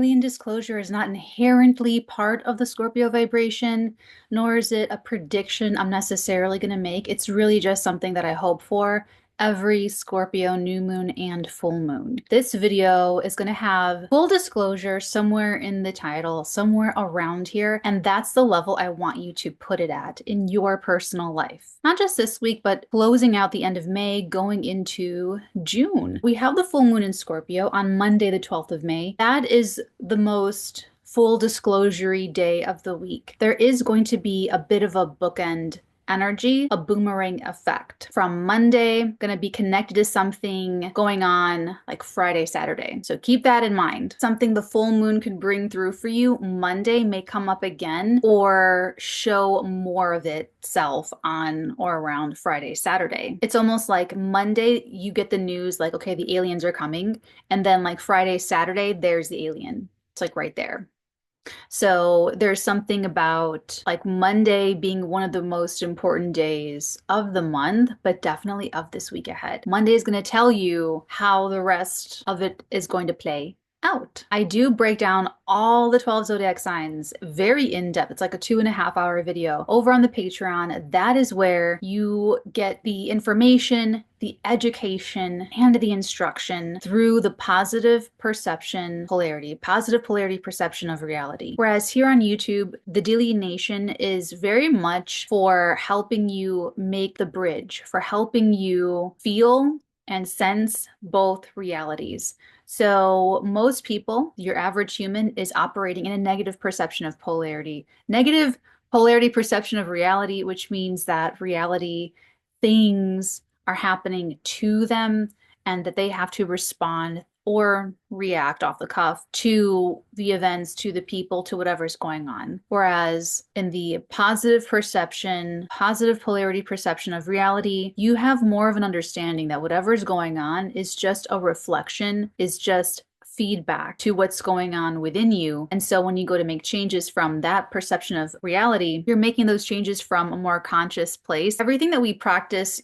alien disclosure is not inherently part of the Scorpio vibration, nor is it a prediction I'm necessarily going to make. It's really just something that I hope for every Scorpio new moon and full moon. This video is going to have full disclosure somewhere in the title, somewhere around here, and that's the level I want you to put it at in your personal life. Not just this week, but closing out the end of May, going into June. We have the full moon in Scorpio on Monday, the 12th of May. That is the most full disclosure-y day of the week. There is going to be a bit of a bookend energy, a boomerang effect. From Monday, gonna be connected to something going on like Friday, Saturday. So keep that in mind. Something the full moon could bring through for you, Monday may come up again or show more of itself on or around Friday, Saturday. It's almost like Monday, you get the news like, okay, the aliens are coming. And then like Friday, Saturday, there's the alien. It's like right there. So there's something about like Monday being one of the most important days of the month, but definitely of this week ahead. Monday is going to tell you how the rest of it is going to play out. I do break down all the 12 zodiac signs very in depth. It's like a 2.5 hour video over on the Patreon. That is where you get the information, the education, and the instruction through the positive perception polarity, positive polarity perception of reality. Whereas here on YouTube, the delineation is very much for helping you make the bridge, for helping you feel and sense both realities. So most people, your average human, is operating in a negative perception of polarity. Negative polarity perception of reality, which means that reality, things are happening to them and that they have to respond or react off the cuff to the events, to the people, to whatever's going on. Whereas in the positive perception, positive polarity perception of reality, you have more of an understanding that whatever's going on is just a reflection, is just feedback to what's going on within you. And so when you go to make changes from that perception of reality, you're making those changes from a more conscious place. Everything that we practice,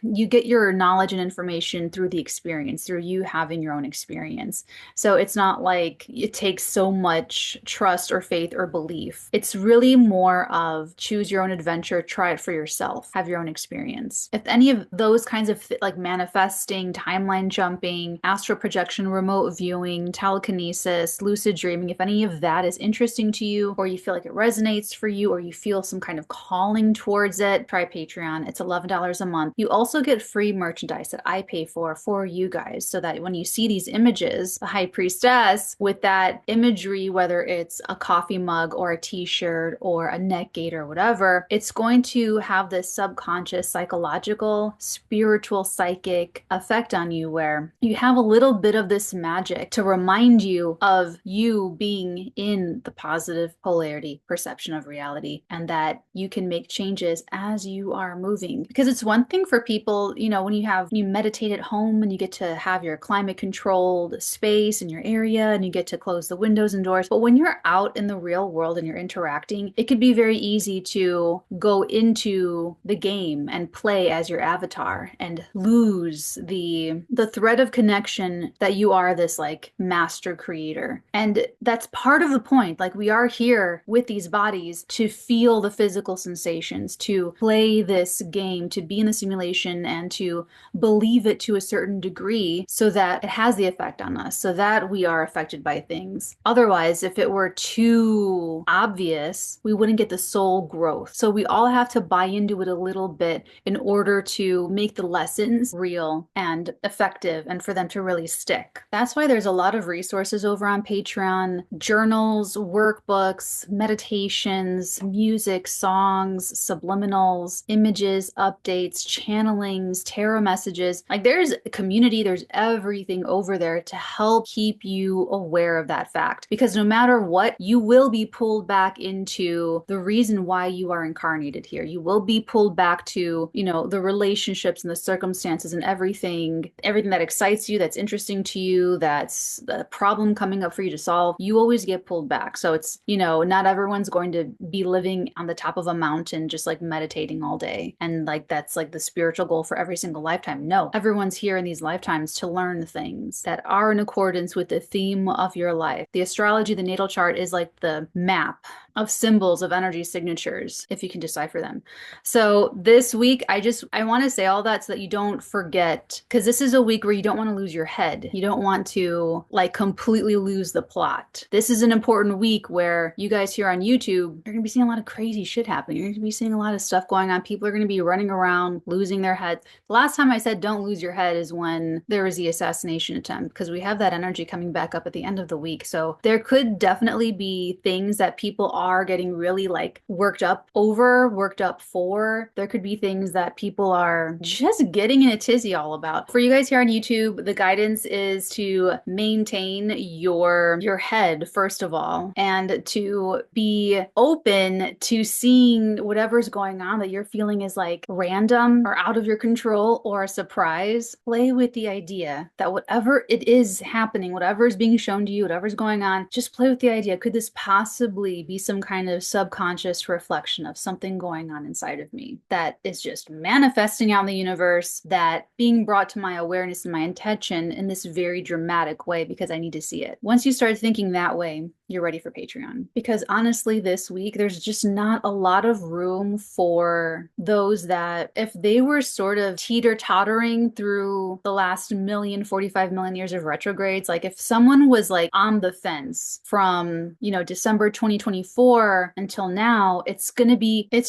you get your knowledge and information through the experience, through you having your own experience. So it's not like it takes so much trust or faith or belief. It's really more of choose your own adventure, try it for yourself, have your own experience. If any of those kinds of like manifesting, timeline jumping, astral projection, remote viewing, telekinesis, lucid dreaming, if any of that is interesting to you, or you feel like it resonates for you, or you feel some kind of calling towards it, try Patreon. It's $11 a month. You also get free merchandise that I pay for you guys, so that when you see these images, the High Priestess with that imagery, whether it's a coffee mug or a t-shirt or a neck gaiter or whatever, it's going to have this subconscious, psychological, spiritual, psychic effect on you where you have a little bit of this magic to remind you of you being in the positive polarity perception of reality, and that you can make changes as you are moving. Because it's one thing for people, when you meditate at home and you get to have your climate controlled space in your area and you get to close the windows and doors. But when you're out in the real world and you're interacting, it could be very easy to go into the game and play as your avatar and lose the thread of connection that you are this like master creator. And that's part of the point. Like, we are here with these bodies to feel the physical sensations, to play this game, to be in the simulation, and to believe it to a certain degree so that it has the effect on us, so that we are affected by things. Otherwise, if it were too obvious, we wouldn't get the soul growth. So we all have to buy into it a little bit in order to make the lessons real and effective and for them to really stick. That's why there's a lot of resources over on Patreon: journals, workbooks, meditations, music, songs, subliminals, images, updates, channelings, tarot messages. Like, there's a community, there's everything over there to help keep you aware of that fact. Because no matter what, you will be pulled back into the reason why you are incarnated here. You will be pulled back to, the relationships and the circumstances and everything that excites you, that's interesting to you, that that's the problem coming up for you to solve, you always get pulled back. So it's, you know, not everyone's going to be living on the top of a mountain just like meditating all day. And like that's like the spiritual goal for every single lifetime. No, everyone's here in these lifetimes to learn things that are in accordance with the theme of your life. The astrology, the natal chart is like the map of symbols of energy signatures, if you can decipher them. So this week, I want to say all that so that you don't forget, because this is a week where you don't want to lose your head. You don't want to like completely lose the plot. This is an important week where you guys here on YouTube, you're going to be seeing a lot of crazy shit happening. You're going to be seeing a lot of stuff going on. People are going to be running around, losing their heads. The last time I said don't lose your head is when there was the assassination attempt, because we have that energy coming back up at the end of the week. So there could definitely be things that people are getting really like worked up over, worked up for. There could be things that people are just getting in a tizzy all about. For you guys here on YouTube, the guidance is to maintain your head first of all, and to be open to seeing whatever's going on that you're feeling is like random or out of your control or a surprise. Play with the idea that whatever it is happening, whatever is being shown to you, whatever's going on, just play with the idea. Could this possibly be some kind of subconscious reflection of something going on inside of me that is just manifesting out in the universe, that being brought to my awareness and my intention in this very dramatic way because I need to see it? Once you start thinking that way, you're ready for Patreon. Because honestly, this week, there's just not a lot of room for those that, if they were sort of teeter-tottering through the last 45 million years of retrogrades, like if someone was like on the fence from, you know, December 2024 until now, it's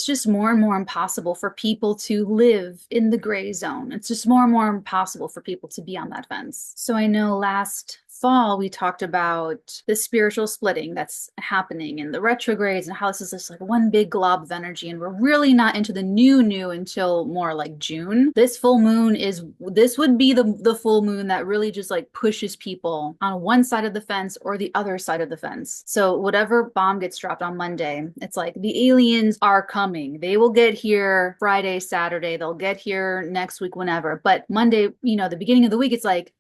just more and more impossible for people to live in the gray zone. It's just more and more impossible for people to be on that fence. So I know last fall we talked about the spiritual splitting that's happening in the retrogrades and how this is just like one big glob of energy, and we're really not into the new until more like June. This would be the full moon that really just like pushes people on one side of the fence or the other side of the fence. So whatever bomb gets dropped on Monday, it's like the aliens are coming. They will get here Friday, Saturday, they'll get here next week, whenever. But Monday, you know, the beginning of the week, it's like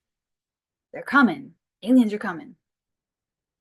they're coming. Aliens are coming.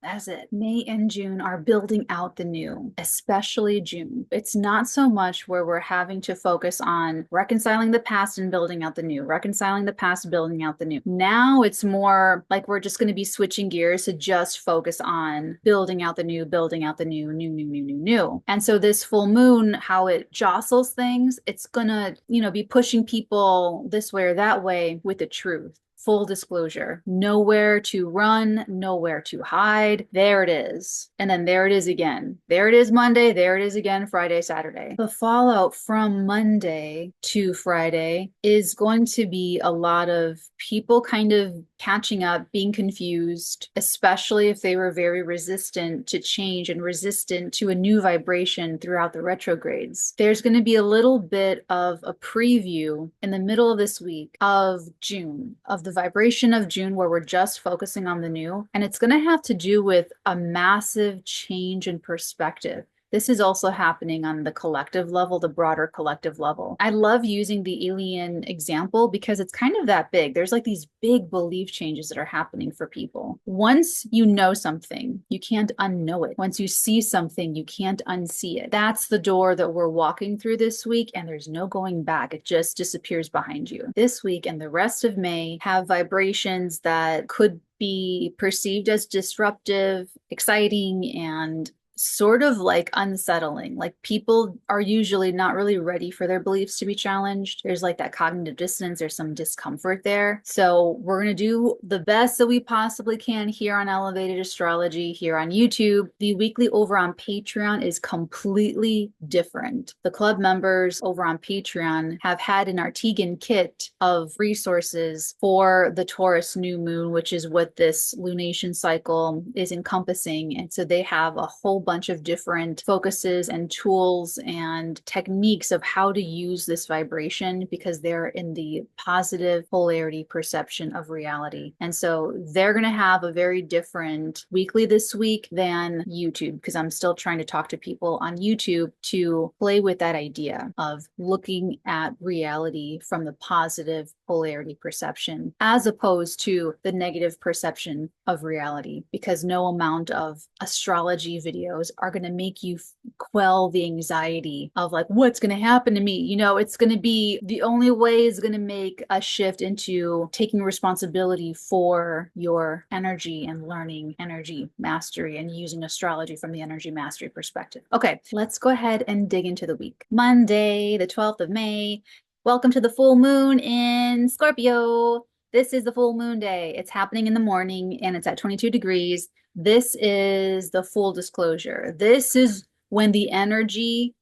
That's it. May and June are building out the new, especially June. It's not so much where we're having to focus on reconciling the past and building out the new, reconciling the past, building out the new. Now it's more like we're just going to be switching gears to just focus on building out the new, new. And so this full moon, how it jostles things, it's gonna, you know, be pushing people this way or that way with the truth. Full disclosure, nowhere to run, nowhere to hide. There it is. And then there it is again. There it is Monday. There it is again Friday, Saturday. The fallout from Monday to Friday is going to be a lot of people kind of catching up, being confused, especially if they were very resistant to change and resistant to a new vibration throughout the retrogrades. There's going to be a little bit of a preview in the middle of this week of June, of the vibration of June, where we're just focusing on the new. And it's going to have to do with a massive change in perspective. This is also happening on the collective level, the broader collective level. I love using the alien example because it's kind of that big. There's like these big belief changes that are happening for people. Once you know something, you can't unknow it. Once you see something, you can't unsee it. That's the door that we're walking through this week, and there's no going back. It just disappears behind you. This week and the rest of May have vibrations that could be perceived as disruptive, exciting, and sort of like unsettling. Like people are usually not really ready for their beliefs to be challenged. There's like that cognitive dissonance, there's some discomfort there. So we're going to do the best that we possibly can here on Elevated Astrology, here on YouTube. The weekly over on Patreon is completely different. The club members over on Patreon have had an Artegan kit of resources for the Taurus new moon, which is what this lunation cycle is encompassing. And so they have a whole bunch of different focuses and tools and techniques of how to use this vibration because they're in the positive polarity perception of reality. And so they're going to have a very different weekly this week than YouTube, because I'm still trying to talk to people on YouTube to play with that idea of looking at reality from the positive polarity perception as opposed to the negative perception of reality, because no amount of astrology videos are going to make you quell the anxiety of like, what's going to happen to me? You know, it's going to be, the only way is going to make a shift into taking responsibility for your energy and learning energy mastery and using astrology from the energy mastery perspective. Okay, let's go ahead and dig into the week. Monday, the 12th of May. Welcome to the full moon in Scorpio. This is the full moon day. It's happening in the morning and it's at 22 degrees. This is the full disclosure. This is when the energy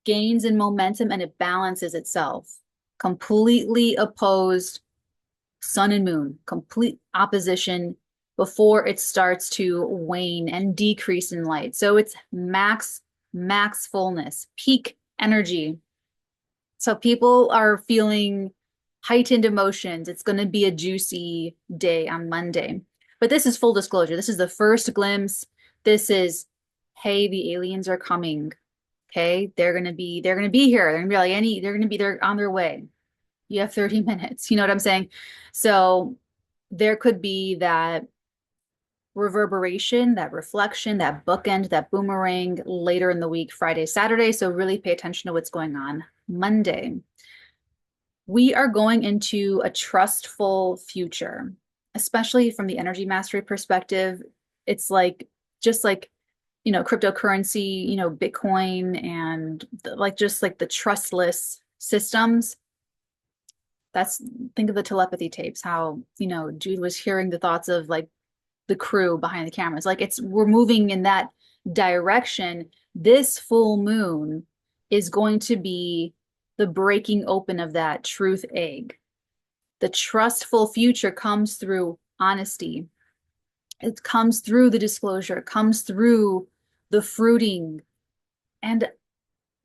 gains in momentum and it balances itself. Completely opposed sun and moon, complete opposition before it starts to wane and decrease in light. So it's max fullness, peak energy. So people are feeling heightened emotions. It's going to be a juicy day on Monday. But this is full disclosure. This is the first glimpse. This is, hey, the aliens are coming. Okay, they're gonna be here. They're gonna be like they're on their way. You have 30 minutes. You know what I'm saying? So there could be that reverberation, that reflection, that bookend, that boomerang later in the week, Friday, Saturday. So really pay attention to what's going on Monday. We are going into a trustful future, especially from the energy mastery perspective. It's like, just like, you know, cryptocurrency, you know, Bitcoin and just like the trustless systems. Think of the telepathy tapes, how, you know, Jude was hearing the thoughts of like the crew behind the cameras. Like we're moving in that direction. This full moon is going to be the breaking open of that truth egg. The trustful future comes through honesty. It comes through the disclosure. It comes through the fruiting. And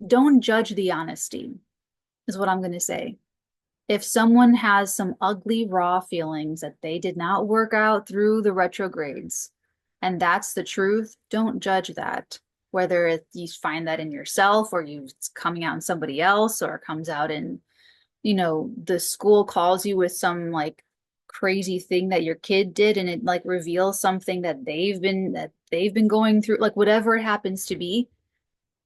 don't judge the honesty, is what I'm going to say. If someone has some ugly, raw feelings that they did not work out through the retrogrades, and that's the truth, don't judge that. Whether you find that in yourself or it's coming out in somebody else, or it comes out in, you know, the school calls you with some like crazy thing that your kid did and it like reveals something that they've been going through, like whatever it happens to be.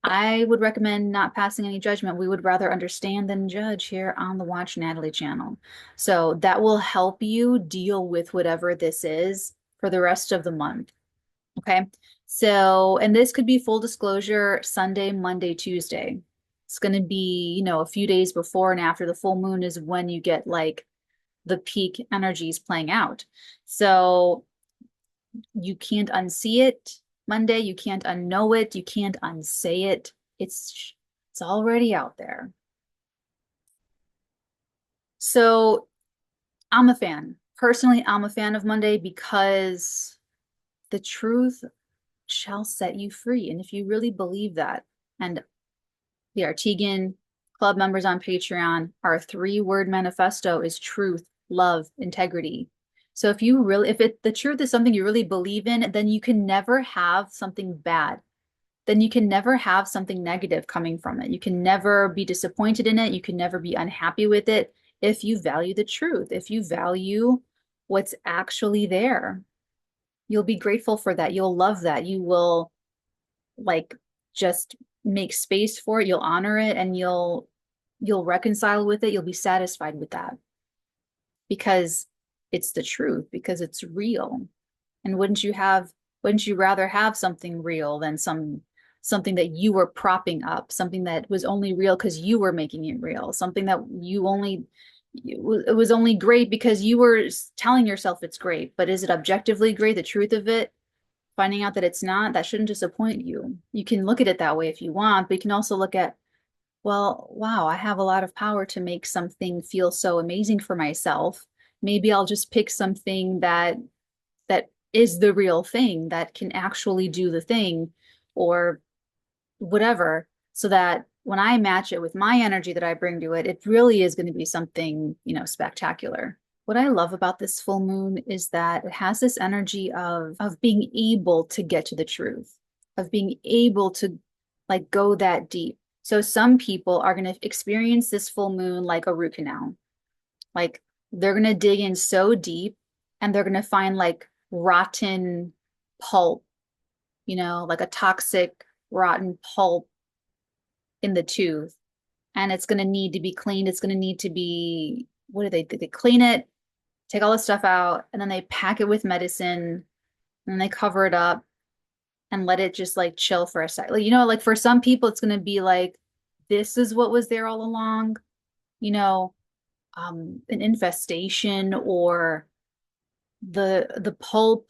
I would recommend not passing any judgment. We would rather understand than judge here on the Watch Natalie channel. So that will help you deal with whatever this is for the rest of the month. Okay. So, and this could be full disclosure Sunday, Monday, Tuesday. It's going to be, you know, a few days before and after the full moon is when you get like the peak energies playing out. So you can't unsee it. Monday, you can't unknow it, you can't unsay it. It's already out there. So I'm a fan. Personally, I'm a fan of Monday because the truth shall set you free. And if you really believe that, and the 𝚃𝚑𝚎𝚗 club members on Patreon, our 3-word manifesto is truth, love, integrity. So if the truth is something you really believe in, then you can never have something bad. Then you can never have something negative coming from it. You can never be disappointed in it. You can never be unhappy with it if you value the truth, if you value what's actually there. You'll be grateful for that. You'll love that. You will like just make space for it. You'll honor it and you'll reconcile with it. You'll be satisfied with that because it's the truth, because it's real. And wouldn't you rather have something real than something that you were propping up, something that was only real because you were making it real, something that it was only great because you were telling yourself it's great, but is it objectively great, the truth of it? Finding out that it's not, that shouldn't disappoint you. You can look at it that way if you want, but you can also look at, well, wow, I have a lot of power to make something feel so amazing for myself. Maybe I'll just pick something that is the real thing, that can actually do the thing, or whatever, so that when I match it with my energy that I bring to it, it really is going to be something, spectacular. What I love about this full moon is that it has this energy of being able to get to the truth, of being able to like go that deep. So some people are going to experience this full moon like a root canal. Like they're going to dig in so deep and they're going to find like rotten pulp, like a toxic rotten pulp in the tooth. And it's going to need to be cleaned. It's going to need to be, what do? They clean it, take all the stuff out, and then they pack it with medicine, and they cover it up and let it just like chill for a second. Like for some people, it's going to be like, this is what was there all along, you know, an infestation or the pulp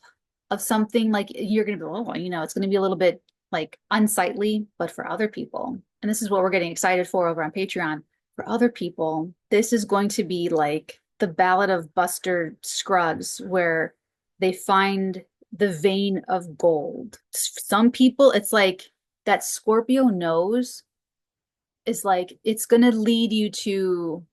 of something. Like you're going to be, oh, it's going to be a little bit like unsightly. But for other people, and this is what we're getting excited for over on Patreon, for other people, this is going to be like the Ballad of Buster Scruggs, where they find the vein of gold. Some people, it's like that Scorpio nose is like, it's going to lead you to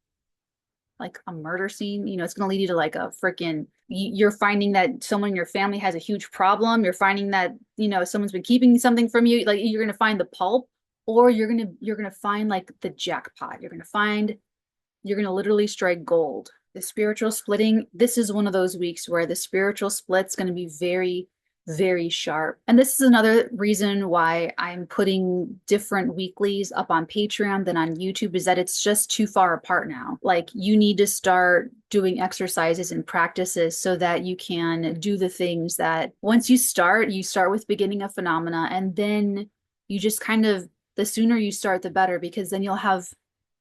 like a murder scene. It's going to lead you to like a freaking, you're finding that someone in your family has a huge problem. You're finding that, someone's been keeping something from you. Like you're going to find the pulp, or you're going to find like the jackpot. You're going to literally strike gold. The spiritual splitting, this is one of those weeks where the spiritual split's going to be very, very sharp. And this is another reason why I'm putting different weeklies up on Patreon than on YouTube, is that it's just too far apart now. Like you need to start doing exercises and practices so that you can do the things that once you start with beginning of phenomena, and then you just kind of, the sooner you start, the better, because then you'll have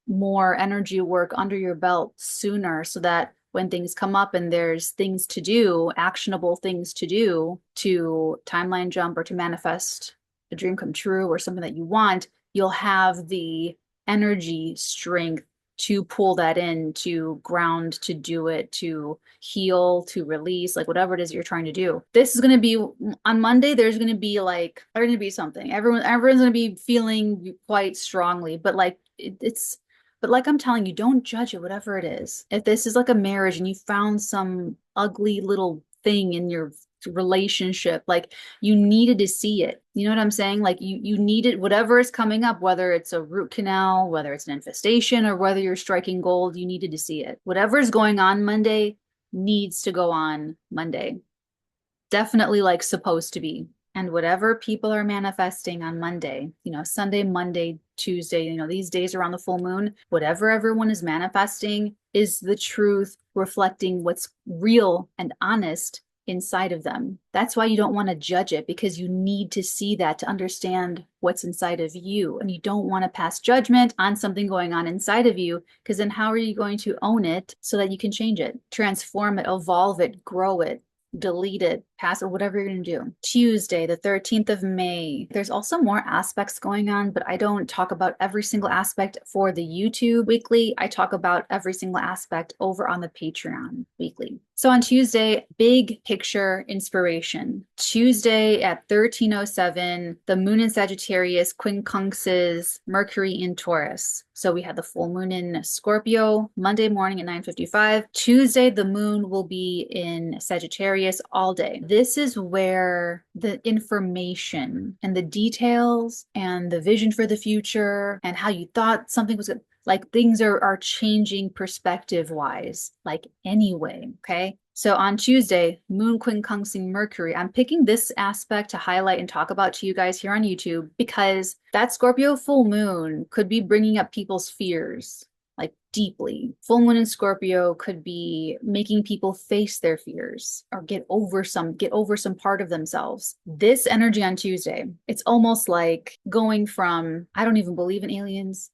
more energy work under your belt sooner, so that when things come up and there's things to do, actionable things to do to timeline jump or to manifest a dream come true or something that you want, you'll have the energy strength to pull that in, to ground, to do it, to heal, to release, like whatever it is you're trying to do. This is going to be on Monday. There's going to be something. Everyone's going to be feeling quite strongly, but like but like I'm telling you, don't judge it, whatever it is. If this is like a marriage and you found some ugly little thing in your relationship, like you needed to see it. You know what I'm saying? Like you needed whatever is coming up, whether it's a root canal, whether it's an infestation, or whether you're striking gold, you needed to see it. Whatever is going on Monday needs to go on Monday. Definitely like supposed to be. And whatever people are manifesting on Monday, Sunday, Monday, Tuesday, these days around the full moon, whatever everyone is manifesting is the truth, reflecting what's real and honest inside of them. That's why you don't want to judge it, because you need to see that to understand what's inside of you. And you don't want to pass judgment on something going on inside of you, because then how are you going to own it so that you can change it, transform it, evolve it, grow it, delete it, pass it, whatever you're going to do. Tuesday, the 13th of May. There's also more aspects going on, but I don't talk about every single aspect for the YouTube weekly. I talk about every single aspect over on the Patreon weekly. So on Tuesday, big picture inspiration. Tuesday at 1307, the moon in Sagittarius quincunxes Mercury in Taurus. So we had the full moon in Scorpio Monday morning at 9:55. Tuesday, the moon will be in Sagittarius all day. This is where the information and the details and the vision for the future and how you thought something was good, like things are changing perspective wise, like anyway. Okay. So on Tuesday, moon quincunxing Mercury. I'm picking this aspect to highlight and talk about to you guys here on YouTube, because that Scorpio full moon could be bringing up people's fears, like deeply. Full moon in Scorpio could be making people face their fears or get over some part of themselves. This energy on Tuesday, it's almost like going from, I don't even believe in aliens.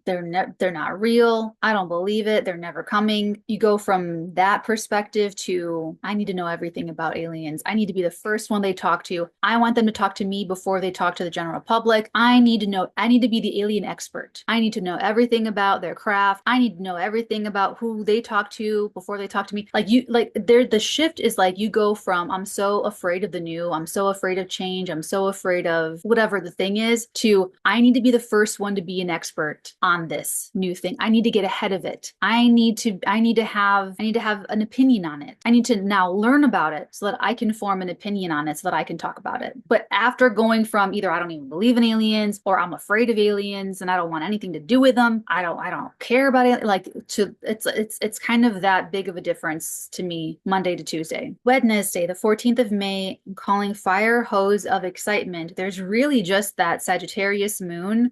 They're not real. I don't believe it. They're never coming. You go from that perspective to, I need to know everything about aliens. I need to be the first one they talk to. I want them to talk to me before they talk to the general public. I need to be the alien expert. I need to know everything about their craft. I need need to know everything about who they talk to before they talk to me. Like you, like there, the shift is like you go from I'm so afraid of the new, I'm so afraid of change, I'm so afraid of whatever the thing is, to I need to be the first one to be an expert on this new thing. I need to get ahead of it. I need to have an opinion on it. I need to now learn about it so that I can form an opinion on it so that I can talk about it. But after going from either I don't even believe in aliens or I'm afraid of aliens and I don't want anything to do with them, I don't care about it, like to it's kind of that big of a difference to me. Monday to Tuesday. Wednesday, the 14th of May, I'm calling fire hose of excitement. There's really just that Sagittarius moon,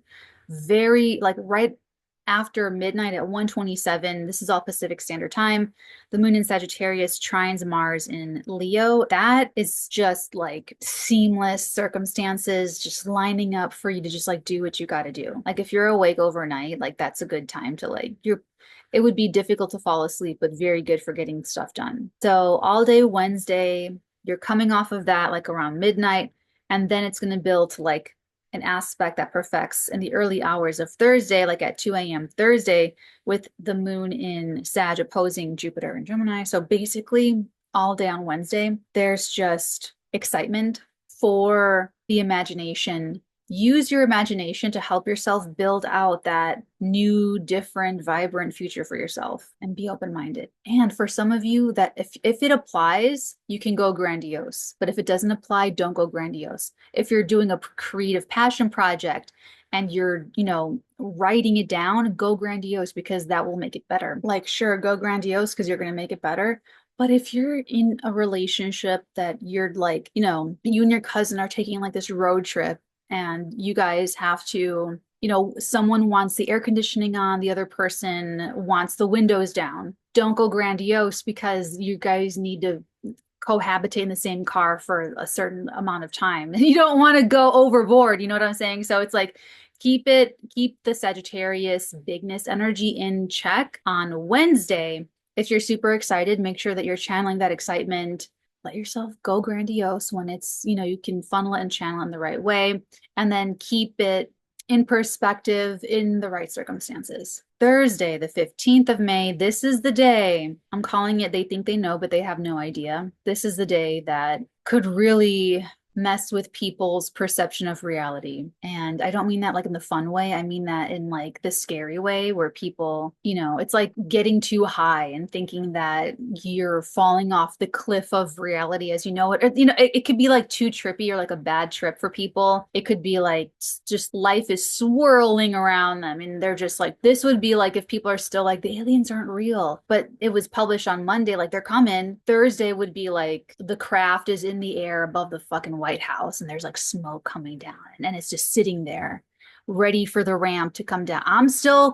very like right after midnight at 1:27. This is all Pacific Standard Time. The moon in Sagittarius trines Mars in Leo. That is just like seamless circumstances, just lining up for you to just like do what you got to do. Like if you're awake overnight, like that's a good time to like it would be difficult to fall asleep, but very good for getting stuff done. So all day Wednesday, you're coming off of that like around midnight, and then it's going to build to like an aspect that perfects in the early hours of Thursday, like at 2 a.m. Thursday, with the moon in Sag opposing Jupiter and Gemini. So basically, all day on Wednesday, there's just excitement for the imagination. Use your imagination to help yourself build out that new, different, vibrant future for yourself and be open-minded. And for some of you that if it applies, you can go grandiose. But if it doesn't apply, don't go grandiose. If you're doing a creative passion project and you're, writing it down, go grandiose because that will make it better. Like, sure, go grandiose because you're going to make it better. But if you're in a relationship that you're like, you and your cousin are taking like this road trip, and you guys have to, someone wants the air conditioning on, the other person wants the windows down. Don't go grandiose because you guys need to cohabitate in the same car for a certain amount of time. You don't want to go overboard, you know what I'm saying? So it's like keep the Sagittarius bigness energy in check on Wednesday. If you're super excited, make sure that you're channeling that excitement. Let yourself go grandiose when it's, you can funnel it and channel it in the right way, and then keep it in perspective in the right circumstances. Thursday, the 15th of May, this is the day. I'm calling it they think they know, but they have no idea. This is the day that could really mess with people's perception of reality. And I don't mean that like in the fun way. I mean that in like the scary way where people, it's like getting too high and thinking that you're falling off the cliff of reality as you know it. Or, it could be like too trippy or like a bad trip for people. It could be like just life is swirling around them and they're just like, this would be like if people are still like the aliens aren't real, but it was published on Monday, like they're coming. Thursday would be like the craft is in the air above the fucking White House and there's like smoke coming down and it's just sitting there ready for the ramp to come down. I'm still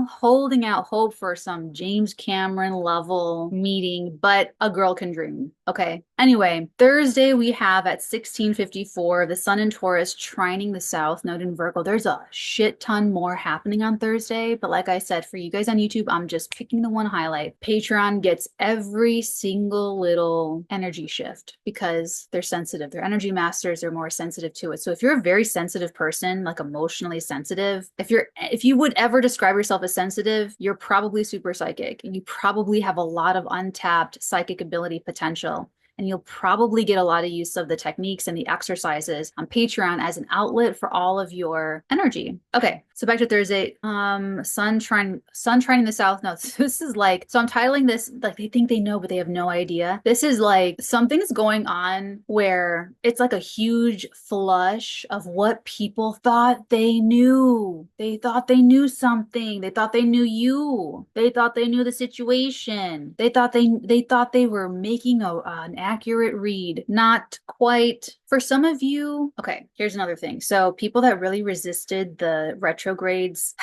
holding out hope for some James Cameron level meeting, but a girl can dream. Okay. Anyway, Thursday we have at 16:54 the sun in Taurus trining the south node in Virgo. There's a shit ton more happening on Thursday, but like I said, for you guys on YouTube, I'm just picking the one highlight. Patreon gets every single little energy shift because they're sensitive. They're energy masters. They're more sensitive to it. So if you're a very sensitive person, like emotionally sensitive, if you would ever describe yourself as sensitive, you're probably super psychic and you probably have a lot of untapped psychic ability potential. And you'll probably get a lot of use of the techniques and the exercises on Patreon as an outlet for all of your energy. Okay, so back to Thursday. Sun trining the south. No, this is like, so I'm titling this like they think they know, but they have no idea. This is like something's going on where it's like a huge flush of what people thought they knew. They thought they knew something. They thought they knew you. They thought they knew the situation. They thought they were making an accurate read. Not quite. For some of you, okay, here's another thing. So people that really resisted the retrogrades,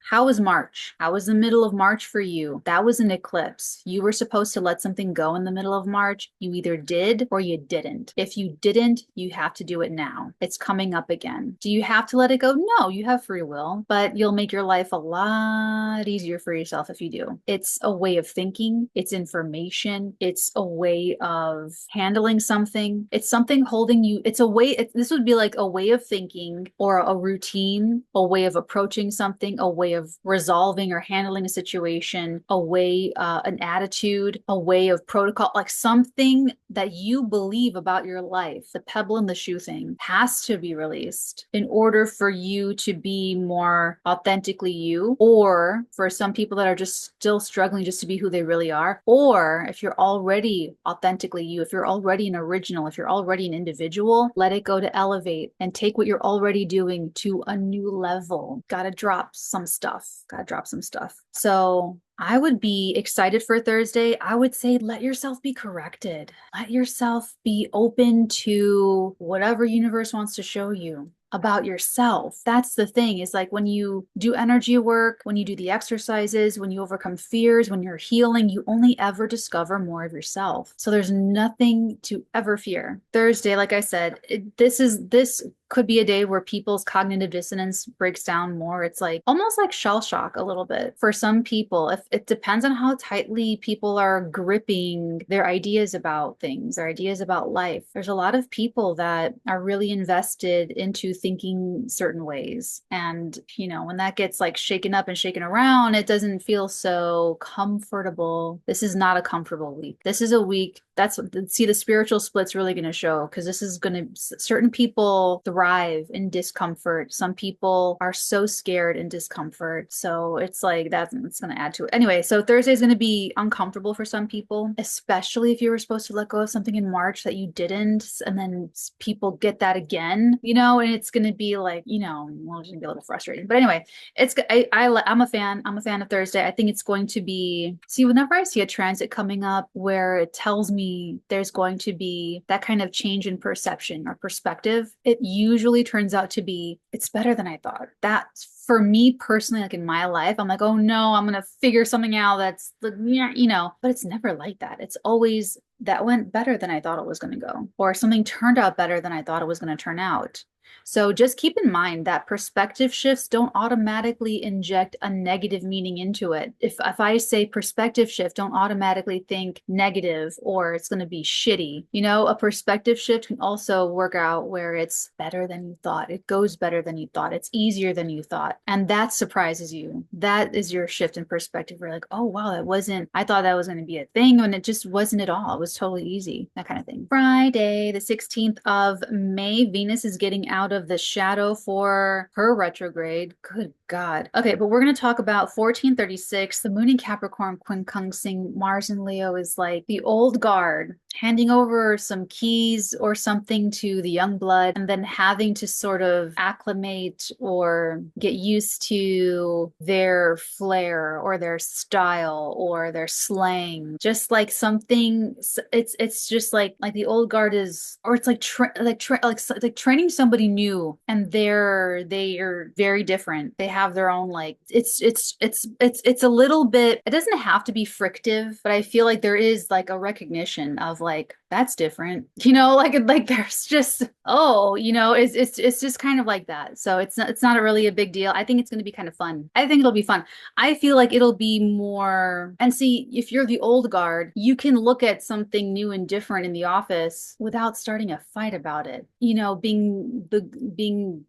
how was March? How was the middle of March for you? That was an eclipse. You were supposed to let something go in the middle of March. You either did or you didn't. If you didn't, you have to do it now. It's coming up again. Do you have to let it go? No, you have free will, but you'll make your life a lot easier for yourself if you do. It's a way of thinking. It's information. It's a way of handling something. It's something holding you. It's a way. This would be like a way of thinking or a routine, a way of approaching something, a way of of resolving or handling a situation, a way, an attitude, a way of protocol, like something that you believe about your life, the pebble in the shoe thing has to be released in order for you to be more authentically you, or for some people that are just still struggling just to be who they really are, or if you're already authentically you, if you're already an original, if you're already an individual, let it go to elevate and take what you're already doing to a new level. Gotta drop some stuff. Gotta drop some stuff. So I would be excited for Thursday. I would say let yourself be corrected. Let yourself be open to whatever universe wants to show you about yourself. That's the thing, is like when you do energy work, when you do the exercises, when you overcome fears, when you're healing, you only ever discover more of yourself. So there's nothing to ever fear. Thursday, like I said, this could be a day where people's cognitive dissonance breaks down more. It's like almost like shell shock a little bit for some people. If it depends on how tightly people are gripping their ideas about things, their ideas about life. There's a lot of people that are really invested into thinking certain ways. And, you know, when that gets like shaken up and shaken around, it doesn't feel so comfortable. This is not a comfortable week. This is a week see, the spiritual split's really going to show, because this is going to, certain people thrive in discomfort. Some people are so scared in discomfort. So it's like it's going to add to it. Anyway, so Thursday is going to be uncomfortable for some people, especially if you were supposed to let go of something in March that you didn't, and then people get that again, you know, and it's going to be like, you know, well, it's going to be a little frustrating. But anyway, I'm a fan. I'm a fan of Thursday. I think it's going to be, see, whenever I see a transit coming up where it tells me there's going to be that kind of change in perception or perspective, it usually turns out to be, it's better than I thought. That's for me personally, like in my life, I'm like, oh no, I'm going to figure something out that's, you know, but it's never like that. It's always, that went better than I thought it was going to go, or something turned out better than I thought it was going to turn out. So just keep in mind that perspective shifts don't automatically inject a negative meaning into it. If I say perspective shift, don't automatically think negative or it's going to be shitty. You know, a perspective shift can also work out where it's better than you thought. It goes better than you thought. It's easier than you thought. And that surprises you. That is your shift in perspective. You're like, oh, wow, I thought that was going to be a thing, and it just wasn't at all. It was totally easy, that kind of thing. Friday, the 16th of May, Venus is getting out of the shadow for her retrograde. Good God. Okay, but we're going to talk about 1436, the moon in Capricorn, 𝚃𝚑𝚎𝚢, Mars in Leo is like the old guard, handing over some keys or something to the young blood, and then having to sort of acclimate or get used to their flair or their style or their slang. Just like something, it's just like the old guard is, or it's like training somebody new, and they are very different. They have their own, like, it's a little bit, it doesn't have to be frictive, but I feel like there is like a recognition of like, that's different, you know, like there's just, oh, you know, it's just kind of like that. So it's not really a big deal. I think it's going to be kind of fun. I think it'll be fun. I feel like it'll be more, and see, if you're the old guard, you can look at something new and different in the office without starting a fight about it, you know, being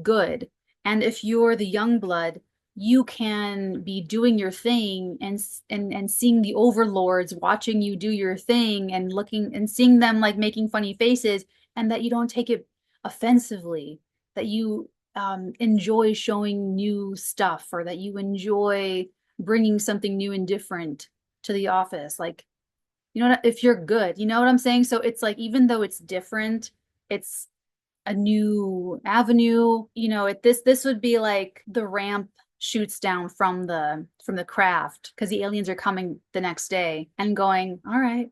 good. And if you're the young blood, you can be doing your thing and seeing the overlords watching you do your thing and looking and seeing them like making funny faces, and that you don't take it offensively, that you enjoy showing new stuff, or that you enjoy bringing something new and different to the office. Like, you know what, if you're good, you know what I'm saying? So it's like, even though it's different, it's a new avenue, you know. This would be like the ramp shoots down from the craft, because the aliens are coming the next day and going, all right,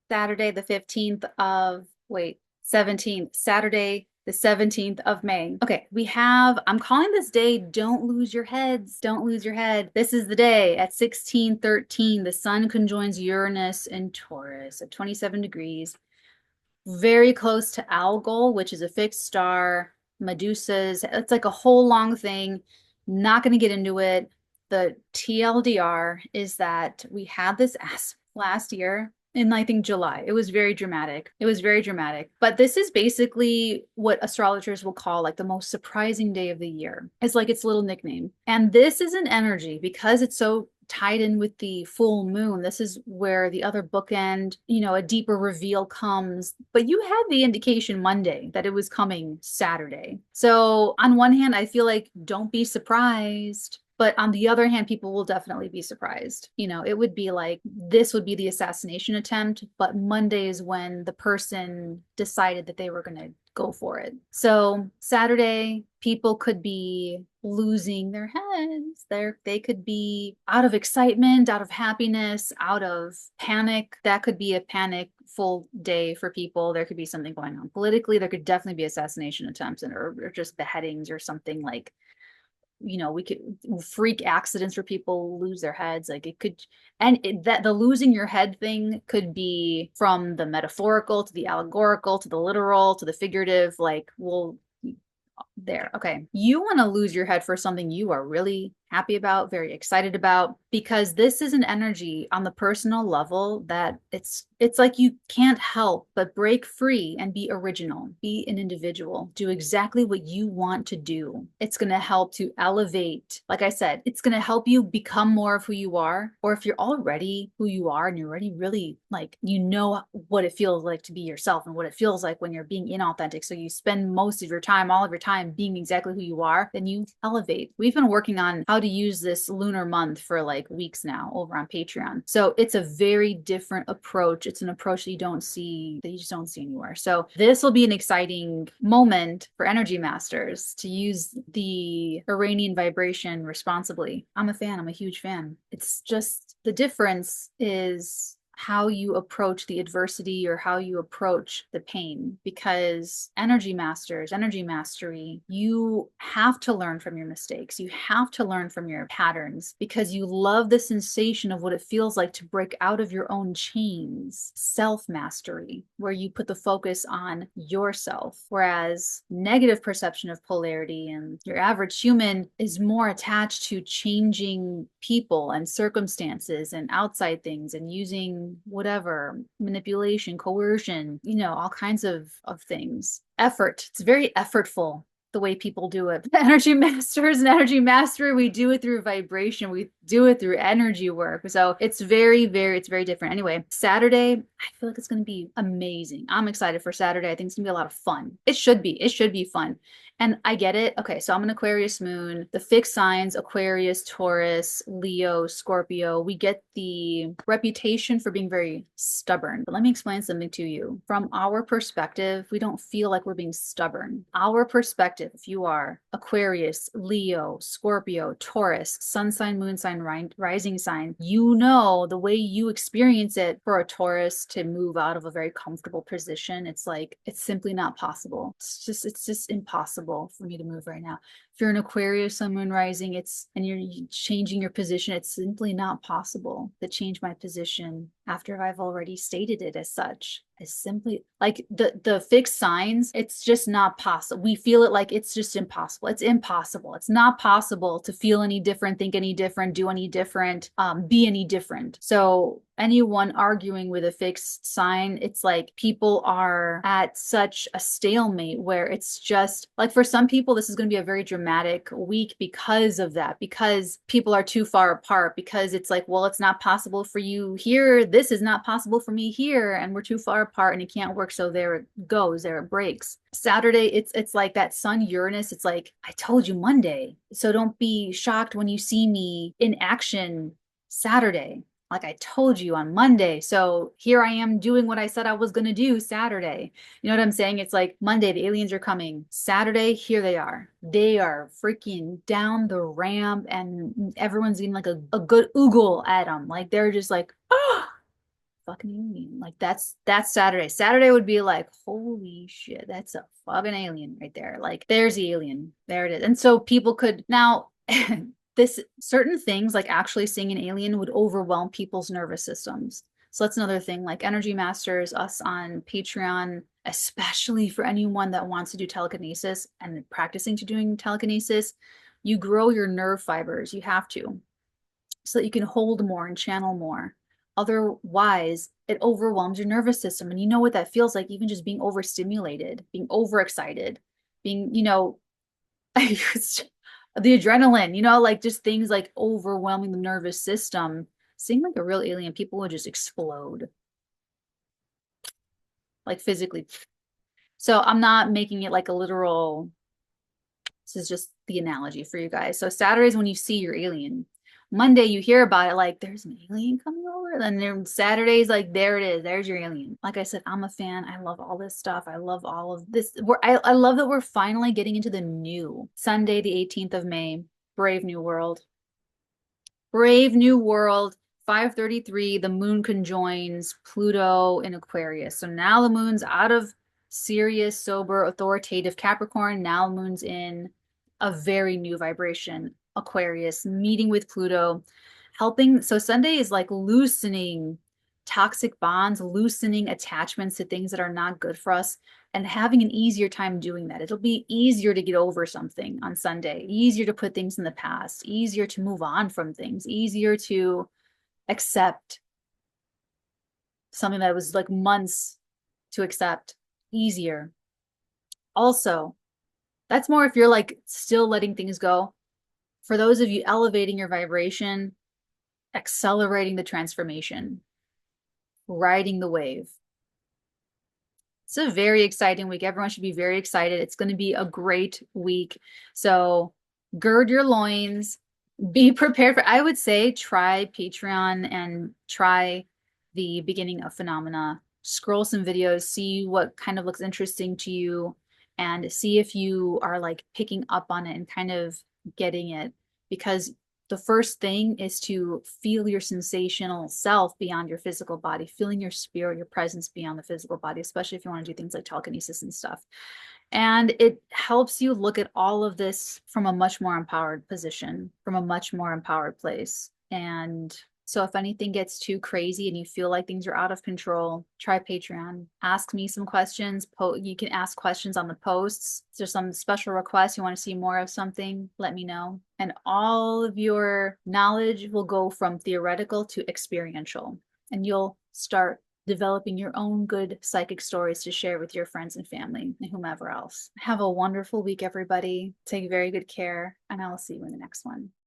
Saturday the 15th of, wait, 17th, Saturday the 17th of May. Okay, I'm calling this day, don't lose your heads. Don't lose your head. This is the day at 16:13. The sun conjoins Uranus in Taurus at 27 degrees. Very close to Algol, which is a fixed star, Medusa's. It's like a whole long thing. Not going to get into it. The TLDR is that we had this last year, in I think July. It was very dramatic. It was very dramatic. But this is basically what astrologers will call like the most surprising day of the year. It's like its little nickname. And this is an energy because it's so tied in with the full moon. This is where the other bookend, you know, a deeper reveal comes. But you had the indication Monday that it was coming Saturday. So on one hand, I feel like don't be surprised. But on the other hand, people will definitely be surprised. You know, it would be like this would be the assassination attempt, but Monday is when the person decided that they were going to go for it. So Saturday, people could be losing their heads. They could be out of excitement, out of happiness, out of panic. That could be a panic full day for people. There could be something going on politically. There could definitely be assassination attempts or just beheadings or something like, you know, we could freak accidents where people lose their heads. Like it could, and that the losing your head thing could be from the metaphorical to the allegorical to the literal to the figurative. Like, well, there. Okay. You want to lose your head for something you are really happy about, very excited about, because this is an energy on the personal level that it's like you can't help but break free and be original, be an individual, do exactly what you want to do. It's going to help to elevate. Like I said, it's going to help you become more of who you are. Or if you're already who you are and you're already really like, you know what it feels like to be yourself and what it feels like when you're being inauthentic. So you spend most of your time, all of your time being exactly who you are, then you elevate. We've been working on how to use this lunar month for like weeks now over on Patreon. So it's a very different approach. It's an approach that you just don't see anywhere. So this will be an exciting moment for energy masters to use the Iranian vibration responsibly. I'm a fan. I'm a huge fan. It's just the difference is how you approach the adversity or how you approach the pain, because energy masters, energy mastery, you have to learn from your mistakes. You have to learn from your patterns because you love the sensation of what it feels like to break out of your own chains. Self-mastery, where you put the focus on yourself, whereas negative perception of polarity and your average human is more attached to changing people and circumstances and outside things and using whatever manipulation, coercion, you know, all kinds of things. Effort. It's very effortful the way people do it. Energy masters and energy mastery, we do it through vibration. We do it through energy work. So it's very different. Anyway, Saturday, I feel like it's going to be amazing. I'm excited for Saturday. I think it's going to be a lot of fun. It should be fun. And I get it. Okay, so I'm an Aquarius moon. The fixed signs, Aquarius, Taurus, Leo, Scorpio, we get the reputation for being very stubborn. But let me explain something to you. From our perspective, we don't feel like we're being stubborn. Our perspective, if you are Aquarius, Leo, Scorpio, Taurus, sun sign, moon sign, rising sign, you know the way you experience it for a Taurus to move out of a very comfortable position. It's like, it's simply not possible. It's just impossible for me to move right now. If you're an Aquarius, sun, moon, rising, and you're changing your position, it's simply not possible to change my position after I've already stated it as such. It's simply like the fixed signs, it's just not possible. We feel it like it's just impossible. It's impossible. It's not possible to feel any different, think any different, do any different, be any different. So anyone arguing with a fixed sign, it's like people are at such a stalemate where it's just like, for some people, this is going to be a very dramatic week because of that, because people are too far apart, because it's like, well, it's not possible for you here. This is not possible for me here. And we're too far apart and it can't work. So there it goes, there it breaks. Saturday, it's like that sun Uranus. It's like, I told you Monday. So don't be shocked when you see me in action Saturday. Like I told you on Monday. So here I am doing what I said I was going to do Saturday. You know what I'm saying? It's like Monday, the aliens are coming. Saturday, here they are. They are freaking down the ramp and everyone's getting like a good oogle at them. Like they're just like, oh, fucking alien. Like that's Saturday. Saturday would be like, holy shit, that's a fucking alien right there. Like there's the alien. There it is. And so people could now this certain things like actually seeing an alien would overwhelm people's nervous systems. So that's another thing, like energy masters, us on Patreon, especially for anyone that wants to do telekinesis and practicing to doing telekinesis, you grow your nerve fibers. You have to, so that you can hold more and channel more. Otherwise, it overwhelms your nervous system. And you know what that feels like, even just being overstimulated, being overexcited, being, the adrenaline, like just things like overwhelming the nervous system. Seeing like a real alien, people would just explode, like physically. So I'm not making it like a literal, this is just the analogy for you guys. So Saturday's when you see your alien. Monday you hear about it like there's an alien coming over. Then Saturday's like there it is. There's your alien. Like I said, I'm a fan. I love all this stuff. I love all of this. I love that we're finally getting into the new. Sunday, the 18th of May. Brave New World. Brave New World. 5:33, the moon conjoins Pluto in Aquarius. So now the moon's out of serious, sober, authoritative Capricorn. Now the moon's in a very new vibration, Aquarius, meeting with Pluto, helping. So Sunday is like loosening toxic bonds, loosening attachments to things that are not good for us, and having an easier time doing that. It'll be easier to get over something on Sunday, easier to put things in the past, easier to move on from things, easier to accept something that was like months to accept, easier. Also, that's more if you're like still letting things go. For those of you elevating your vibration, accelerating the transformation, riding the wave. It's a very exciting week. Everyone should be very excited. It's going to be a great week. So gird your loins, be prepared for, I would say, try Patreon and try the beginning of phenomena. Scroll some videos, see what kind of looks interesting to you, and see if you are like picking up on it and kind of getting it. Because the first thing is to feel your sensational self beyond your physical body, feeling your spirit, your presence beyond the physical body, especially if you want to do things like telekinesis and stuff. And it helps you look at all of this from a much more empowered position, from a much more empowered place. And so if anything gets too crazy and you feel like things are out of control, try Patreon. Ask me some questions. You can ask questions on the posts. If there's some special requests, you want to see more of something, let me know. And all of your knowledge will go from theoretical to experiential. And you'll start developing your own good psychic stories to share with your friends and family and whomever else. Have a wonderful week, everybody. Take very good care, and I will see you in the next one.